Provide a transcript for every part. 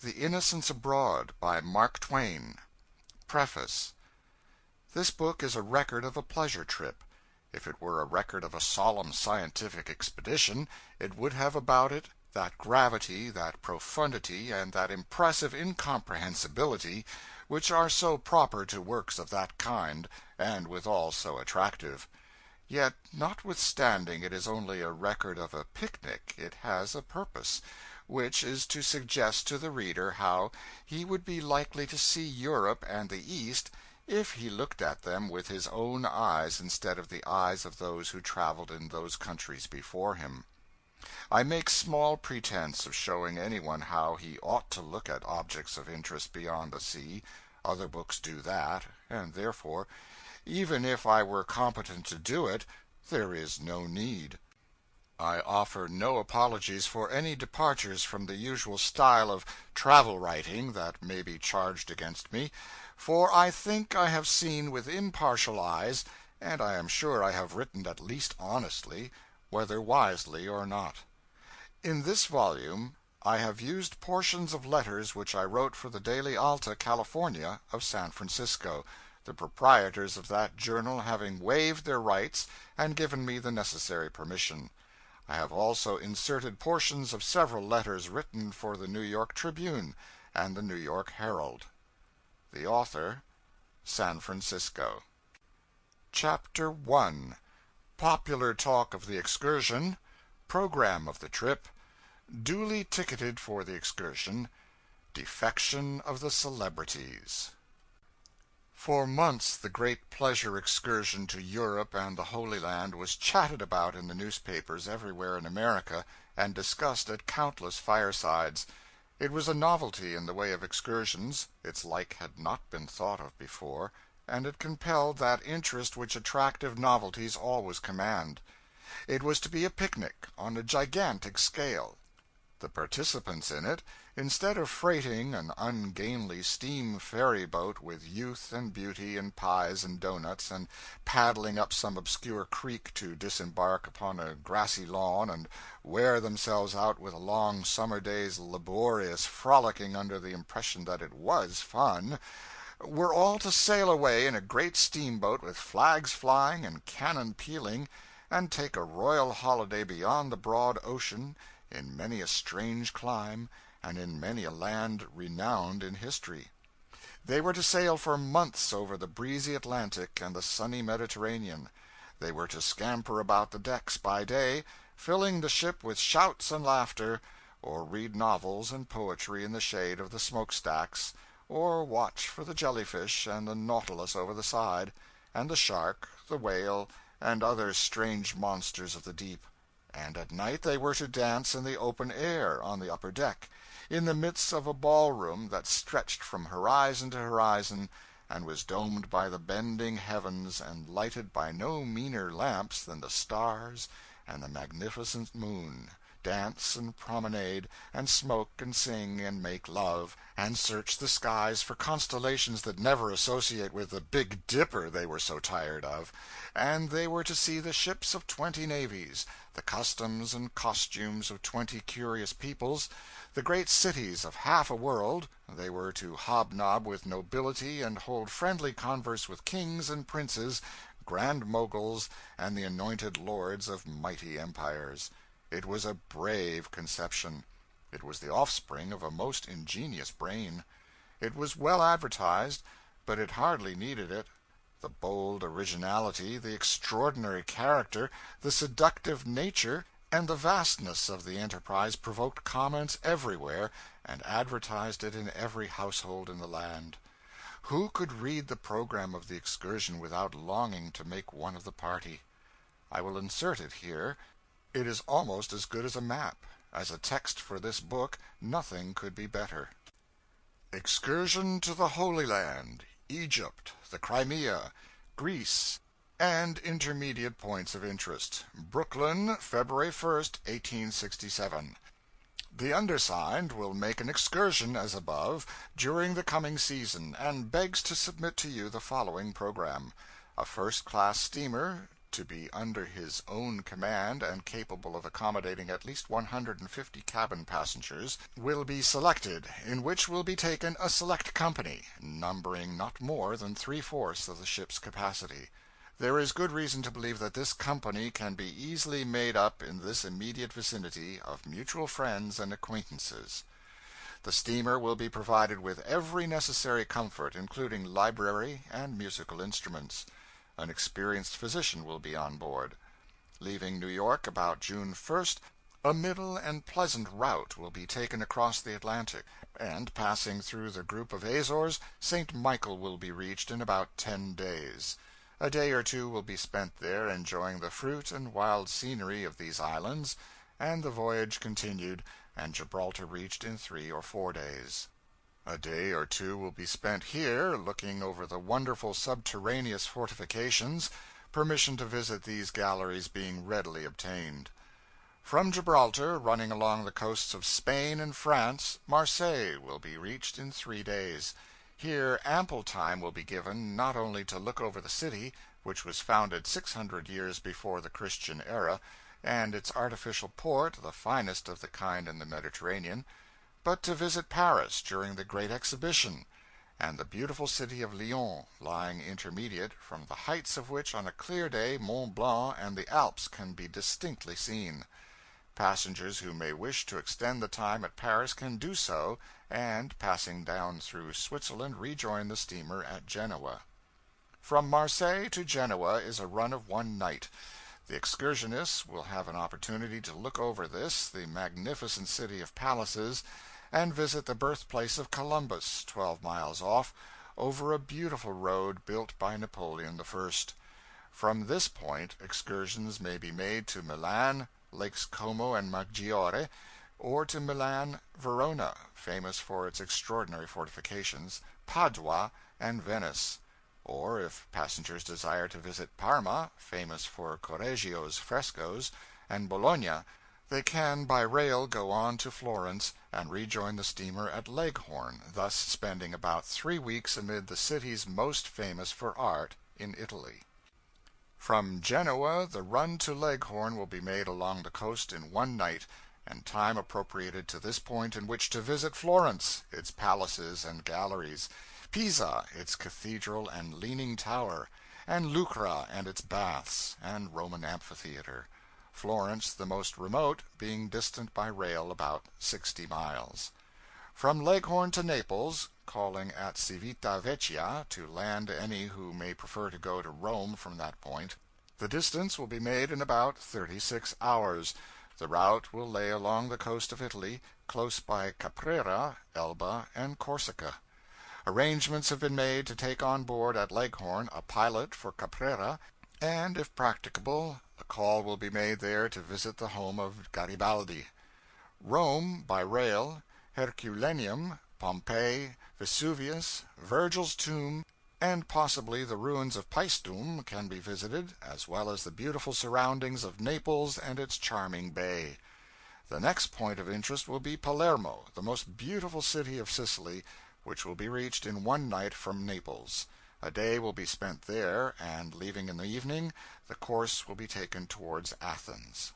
The Innocents Abroad, by Mark Twain. Preface. This book is a record of a pleasure trip. If it were a record of a solemn scientific expedition, it would have about it that gravity, that profundity, and that impressive incomprehensibility which are so proper to works of that kind, and withal so attractive. Yet, notwithstanding it is only a record of a picnic, it has a purpose, which is to suggest to the reader how he would be likely to see Europe and the East if he looked at them with his own eyes instead of the eyes of those who traveled in those countries before him. I make small pretense of showing anyone how he ought to look at objects of interest beyond the sea. Other books do that, and therefore, even if I were competent to do it, there is no need. I offer no apologies for any departures from the usual style of travel writing that may be charged against me, for I think I have seen with impartial eyes, and I am sure I have written at least honestly, whether wisely or not. In this volume I have used portions of letters which I wrote for the Daily Alta California of San Francisco, the proprietors of that journal having waived their rights and given me the necessary permission. I have also inserted portions of several letters written for the New York Tribune and the New York Herald. The author, San Francisco. Chapter 1. Popular Talk of the Excursion. Program of the Trip. Duly ticketed for the excursion. Defection of the Celebrities. For months the great pleasure excursion to Europe and the Holy Land was chatted about in the newspapers everywhere in America, and discussed at countless firesides. It was a novelty in the way of excursions; its like had not been thought of before, and it compelled that interest which attractive novelties always command. It was to be a picnic on a gigantic scale. The participants in it, instead of freighting an ungainly steam ferry boat with youth and beauty and pies and doughnuts, and paddling up some obscure creek to disembark upon a grassy lawn and wear themselves out with a long summer day's laborious frolicking under the impression that it was fun, were all to sail away in a great steamboat with flags flying and cannon pealing, and take a royal holiday beyond the broad ocean, in many a strange clime, and in many a land renowned in history. They were to sail for months over the breezy Atlantic and the sunny Mediterranean. They were to scamper about the decks by day, filling the ship with shouts and laughter, or read novels and poetry in the shade of the smokestacks, or watch for the jellyfish and the nautilus over the side, and the shark, the whale, and other strange monsters of the deep. And at night they were to dance in the open air, on the upper deck, in the midst of a ballroom that stretched from horizon to horizon, and was domed by the bending heavens, and lighted by no meaner lamps than the stars and the magnificent moon. Dance and promenade, and smoke and sing and make love, and search the skies for constellations that never associate with the Big Dipper they were so tired of. And they were to see the ships of 20 navies, the customs and costumes of 20 curious peoples, the great cities of half a world. They were to hobnob with nobility and hold friendly converse with kings and princes, grand moguls, and the anointed lords of mighty empires. It was a brave conception. It was the offspring of a most ingenious brain. It was well advertised, but it hardly needed it. The bold originality, the extraordinary character, the seductive nature, and the vastness of the enterprise provoked comments everywhere, and advertised it in every household in the land. Who could read the program of the excursion without longing to make one of the party? I will insert it here. It is almost as good as a map. As a text for this book, nothing could be better. Excursion to the Holy Land, Egypt, the Crimea, Greece, and intermediate points of interest. Brooklyn, February 1st, 1867. The undersigned will make an excursion, as above, during the coming season, and begs to submit to you the following program: a first-class steamer, to be under his own command and capable of accommodating at least 150 cabin passengers, will be selected, in which will be taken a select company, numbering not more than three-fourths of the ship's capacity. There is good reason to believe that this company can be easily made up in this immediate vicinity of mutual friends and acquaintances. The steamer will be provided with every necessary comfort, including library and musical instruments. An experienced physician will be on board. Leaving New York about June 1st, a middle and pleasant route will be taken across the Atlantic, and passing through the group of Azores, St. Michael will be reached in about 10 days. A day or two will be spent there enjoying the fruit and wild scenery of these islands, and the voyage continued, and Gibraltar reached in 3 or 4 days. A day or two will be spent here, looking over the wonderful subterraneous fortifications, permission to visit these galleries being readily obtained. From Gibraltar, running along the coasts of Spain and France, Marseilles will be reached in 3 days. Here ample time will be given, not only to look over the city, which was founded 600 years before the Christian era, and its artificial port, the finest of the kind in the Mediterranean, but to visit Paris during the Great Exhibition, and the beautiful city of Lyons, lying intermediate, from the heights of which on a clear day Mont Blanc and the Alps can be distinctly seen. Passengers who may wish to extend the time at Paris can do so, and, passing down through Switzerland, rejoin the steamer at Genoa. From Marseilles to Genoa is a run of 1 night. The excursionists will have an opportunity to look over this, the magnificent city of palaces, and visit the birthplace of Columbus, 12 miles off, over a beautiful road built by Napoleon I. From this point, excursions may be made to Milan, Lakes Como and Maggiore, or to Milan, Verona, famous for its extraordinary fortifications, Padua, and Venice. Or, if passengers desire to visit Parma, famous for Correggio's frescoes, and Bologna, they can by rail go on to Florence and rejoin the steamer at Leghorn, thus spending about 3 weeks amid the cities most famous for art in Italy. From Genoa, the run to Leghorn will be made along the coast in 1 night, and time appropriated to this point in which to visit Florence, its palaces and galleries, Pisa, its cathedral and leaning tower, and Lucca and its baths and Roman amphitheater. Florence, the most remote, being distant by rail about 60 miles. From Leghorn to Naples, calling at Civita Vecchia to land any who may prefer to go to Rome from that point. The distance will be made in about 36 hours. The route will lay along the coast of Italy, close by Caprera, Elba, and Corsica. Arrangements have been made to take on board at Leghorn a pilot for Caprera, and, if practicable, a call will be made there to visit the home of Garibaldi. Rome, by rail, Herculaneum, Pompeii, Vesuvius, Virgil's tomb, and possibly the ruins of Paestum can be visited, as well as the beautiful surroundings of Naples and its charming bay. The next point of interest will be Palermo, the most beautiful city of Sicily, which will be reached in 1 night from Naples. A day will be spent there, and, leaving in the evening, the course will be taken towards Athens.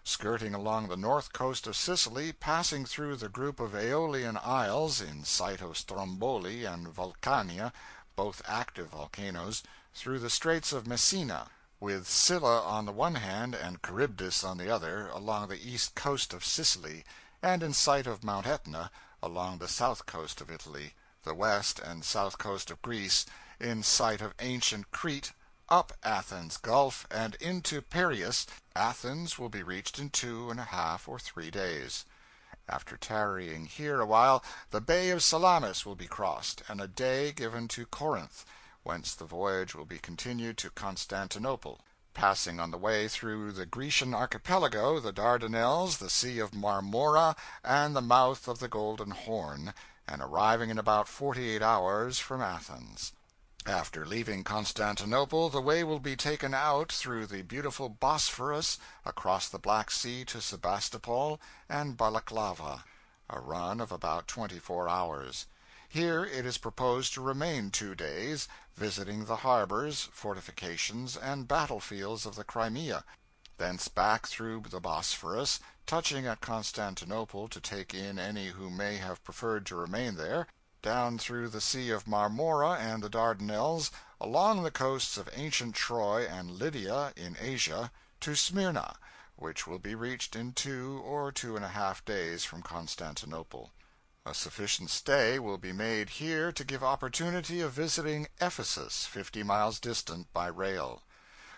Skirting along the north coast of Sicily, passing through the group of Aeolian Isles, in sight of Stromboli and Vulcania, both active volcanoes, through the Straits of Messina, with Scylla on the one hand and Charybdis on the other, along the east coast of Sicily, and in sight of Mount Etna, along the south coast of Italy, the west and south coast of Greece, in sight of ancient Crete, up Athens Gulf, and into Piraeus, Athens will be reached in 2.5 or 3 days. After tarrying here a while, the Bay of Salamis will be crossed, and a day given to Corinth, whence the voyage will be continued to Constantinople, passing on the way through the Grecian archipelago, the Dardanelles, the Sea of Marmora, and the mouth of the Golden Horn, and arriving in about 48 hours from Athens. After leaving Constantinople, the way will be taken out through the beautiful Bosphorus, across the Black Sea to Sebastopol and Balaclava, a run of about 24 hours. Here it is proposed to remain 2 days, visiting the harbors, fortifications, and battlefields of the Crimea, thence back through the Bosphorus, touching at Constantinople to take in any who may have preferred to remain there, down through the Sea of Marmora and the Dardanelles, along the coasts of ancient Troy and Lydia in Asia, to Smyrna, which will be reached in 2 or 2.5 days from Constantinople. A sufficient stay will be made here to give opportunity of visiting Ephesus, 50 miles distant, by rail.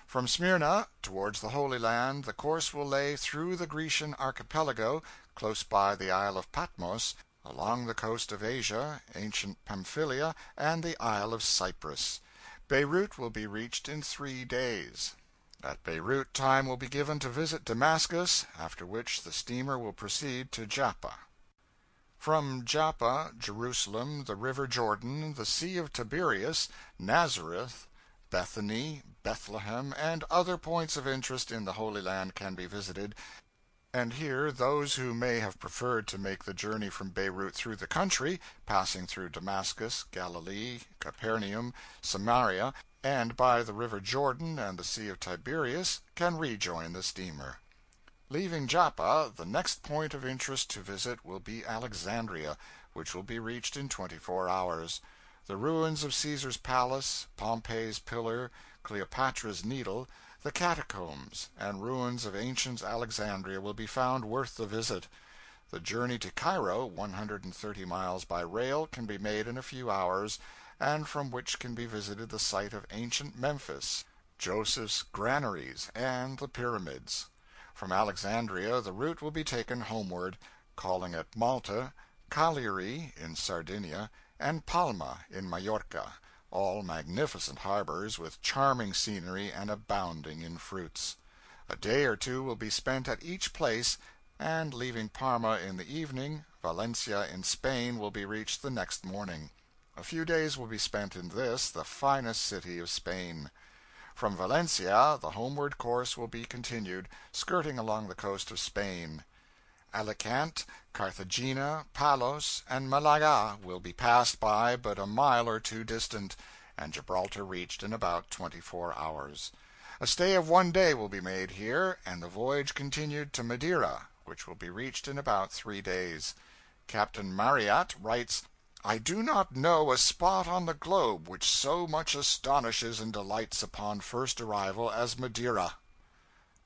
From Smyrna, towards the Holy Land, the course will lay through the Grecian archipelago, close by the Isle of Patmos, along the coast of Asia, ancient Pamphylia, and the Isle of Cyprus. Beirut will be reached in 3 days. At Beirut time will be given to visit Damascus, after which the steamer will proceed to Joppa. From Joppa, Jerusalem, the river Jordan, the Sea of Tiberias, Nazareth, Bethany, Bethlehem, and other points of interest in the Holy Land can be visited, and here those who may have preferred to make the journey from Beirut through the country, passing through Damascus, Galilee, Capernaum, Samaria, and by the river Jordan and the Sea of Tiberias, can rejoin the steamer. Leaving Joppa, the next point of interest to visit will be Alexandria, which will be reached in 24 hours. The ruins of Caesar's palace, Pompey's pillar, Cleopatra's needle, the catacombs, and ruins of ancient Alexandria will be found worth the visit. The journey to Cairo, 130 miles by rail, can be made in a few hours, and from which can be visited the site of ancient Memphis, Joseph's granaries, and the pyramids. From Alexandria the route will be taken homeward, calling at Malta, Cagliari in Sardinia, and Palma in Majorca, all magnificent harbors with charming scenery and abounding in fruits. A day or 2 will be spent at each place, and leaving Parma in the evening, Valencia in Spain will be reached the next morning. A few days will be spent in this, the finest city of Spain. From Valencia the homeward course will be continued, skirting along the coast of Spain. Alicante, Carthagena, Palos, and Malaga will be passed by but a mile or 2 distant, and Gibraltar reached in about 24 hours. A stay of 1 day will be made here, and the voyage continued to Madeira, which will be reached in about 3 days. Captain Marryat writes, "I do not know a spot on the globe which so much astonishes and delights upon first arrival as Madeira."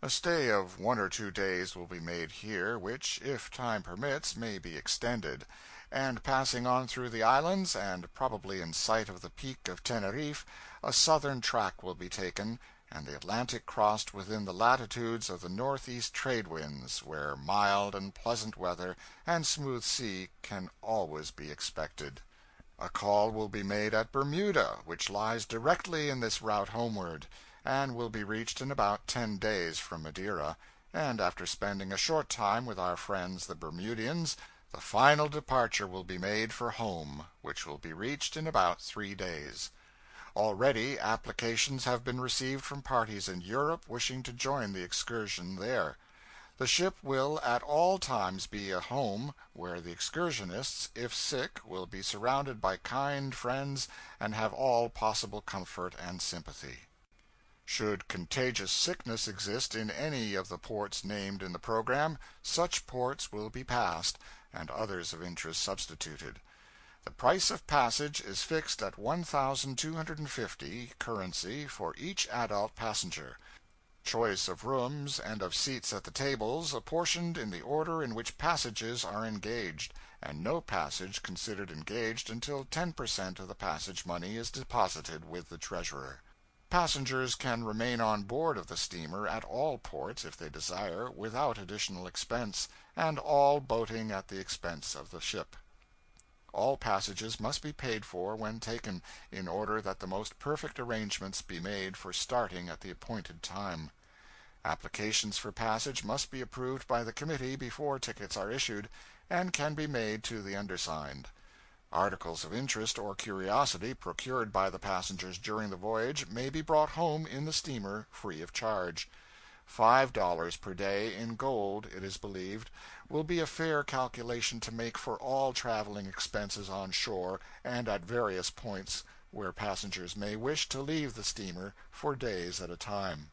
A stay of 1 or 2 days will be made here, which, if time permits, may be extended; and passing on through the islands, and probably in sight of the peak of Tenerife, a southern track will be taken, and the Atlantic crossed within the latitudes of the northeast trade winds, where mild and pleasant weather and smooth sea can always be expected. A call will be made at Bermuda, which lies directly in this route homeward, and will be reached in about 10 days from Madeira, and after spending a short time with our friends the Bermudians, the final departure will be made for home, which will be reached in about 3 days. Already applications have been received from parties in Europe wishing to join the excursion there. The ship will at all times be a home, where the excursionists, if sick, will be surrounded by kind friends and have all possible comfort and sympathy. Should contagious sickness exist in any of the ports named in the program, such ports will be passed, and others of interest substituted. The price of passage is fixed at 1,250 currency for each adult passenger. Choice of rooms and of seats at the tables apportioned in the order in which passages are engaged, and no passage considered engaged until 10% of the passage money is deposited with the treasurer. Passengers can remain on board of the steamer at all ports, if they desire, without additional expense, and all boating at the expense of the ship. All passages must be paid for when taken, in order that the most perfect arrangements be made for starting at the appointed time. Applications for passage must be approved by the committee before tickets are issued, and can be made to the undersigned. Articles of interest or curiosity procured by the passengers during the voyage may be brought home in the steamer free of charge. $5 per day in gold, it is believed, will be a fair calculation to make for all traveling expenses on shore and at various points where passengers may wish to leave the steamer for days at a time.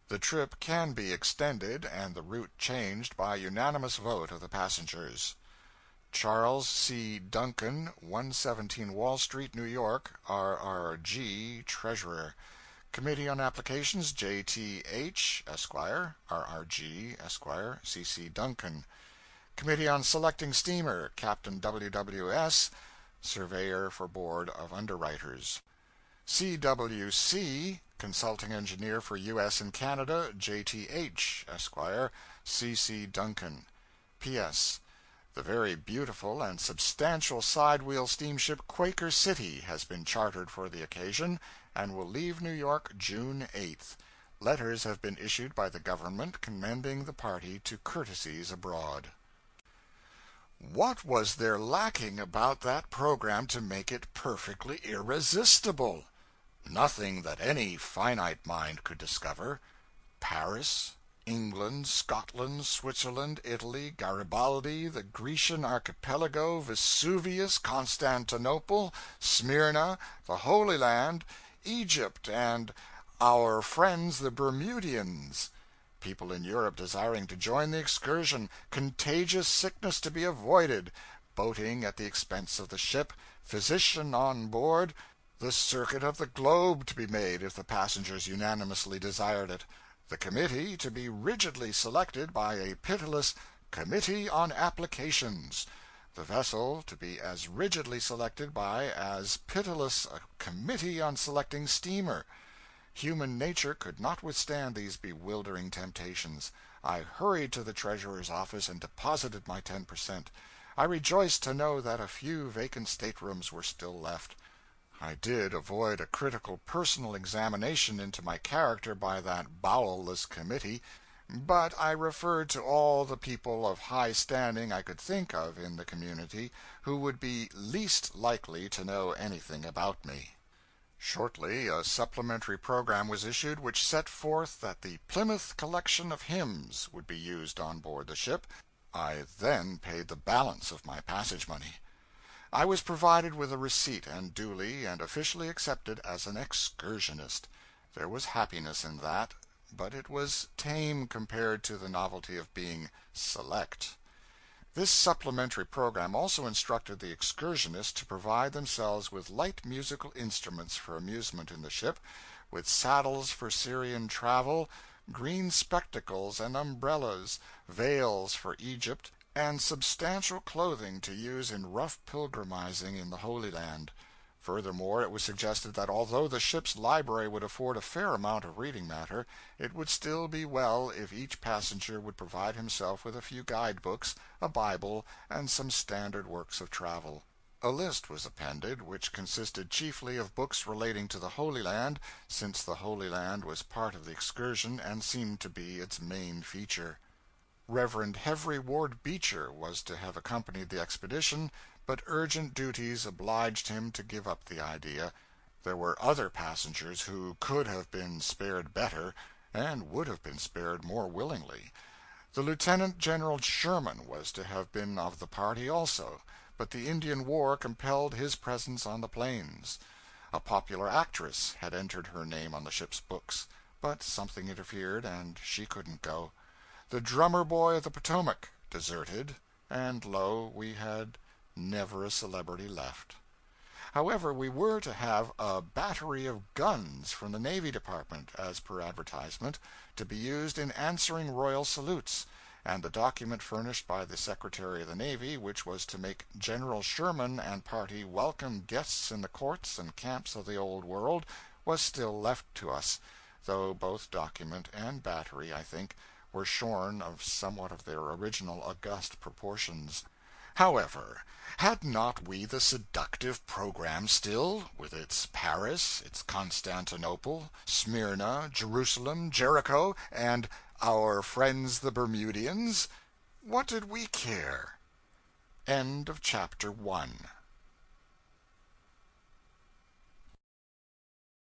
The trip can be extended and the route changed by unanimous vote of the passengers. Charles C. Duncan, 117 Wall Street, New York, RRG, Treasurer. Committee on Applications, J.T.H., Esquire, RRG, Esquire, C.C. Duncan. Committee on Selecting Steamer, Captain W.W.S., Surveyor for Board of Underwriters. C.W.C., Consulting Engineer for U.S. and Canada, J.T.H., Esquire, C.C. Duncan. P.S. The very beautiful and substantial side-wheel steamship Quaker City has been chartered for the occasion and will leave New York June 8th. Letters have been issued by the government commending the party to courtesies abroad. What was there lacking about that program to make it perfectly irresistible? Nothing that any finite mind could discover. Paris, England, Scotland, Switzerland, Italy, Garibaldi, the Grecian archipelago, Vesuvius, Constantinople, Smyrna, the Holy Land, Egypt, and our friends the Bermudians. People in Europe desiring to join the excursion, contagious sickness to be avoided, boating at the expense of the ship, physician on board, the circuit of the globe to be made if the passengers unanimously desired it, the committee to be rigidly selected by a pitiless Committee on Applications, the vessel to be as rigidly selected by as pitiless a Committee on Selecting Steamer. Human nature could not withstand these bewildering temptations. I hurried to the Treasurer's office and deposited my 10%. I rejoiced to know that a few vacant staterooms were still left. I did avoid a critical personal examination into my character by that bowelless committee, but I referred to all the people of high standing I could think of in the community who would be least likely to know anything about me. Shortly, a supplementary program was issued which set forth that the Plymouth collection of hymns would be used on board the ship. I then paid the balance of my passage money. I was provided with a receipt and duly and officially accepted as an excursionist. There was happiness in that, but it was tame compared to the novelty of being select. This supplementary program also instructed the excursionists to provide themselves with light musical instruments for amusement in the ship, with saddles for Syrian travel, green spectacles and umbrellas, veils for Egypt, and substantial clothing to use in rough pilgrimizing in the Holy Land. Furthermore, it was suggested that although the ship's library would afford a fair amount of reading matter, it would still be well if each passenger would provide himself with a few guide-books, a Bible, and some standard works of travel. A list was appended, which consisted chiefly of books relating to the Holy Land, since the Holy Land was part of the excursion and seemed to be its main feature. Reverend Henry Ward Beecher was to have accompanied the expedition, but urgent duties obliged him to give up the idea. There were other passengers who could have been spared better, and would have been spared more willingly. The Lieutenant General Sherman was to have been of the party also, but the Indian War compelled his presence on the plains. A popular actress had entered her name on the ship's books, but something interfered, and she couldn't go. The drummer boy of the Potomac deserted, and lo, we had never a celebrity left. However, we were to have a battery of guns from the Navy Department, as per advertisement, to be used in answering royal salutes, and the document furnished by the Secretary of the Navy, which was to make General Sherman and party welcome guests in the courts and camps of the Old World, was still left to us, though both document and battery, I think, were shorn of somewhat of their original august proportions. However, had not we the seductive program still, with its Paris, its Constantinople, Smyrna, Jerusalem, Jericho, and our friends the Bermudians? What did we care? End of chapter 1.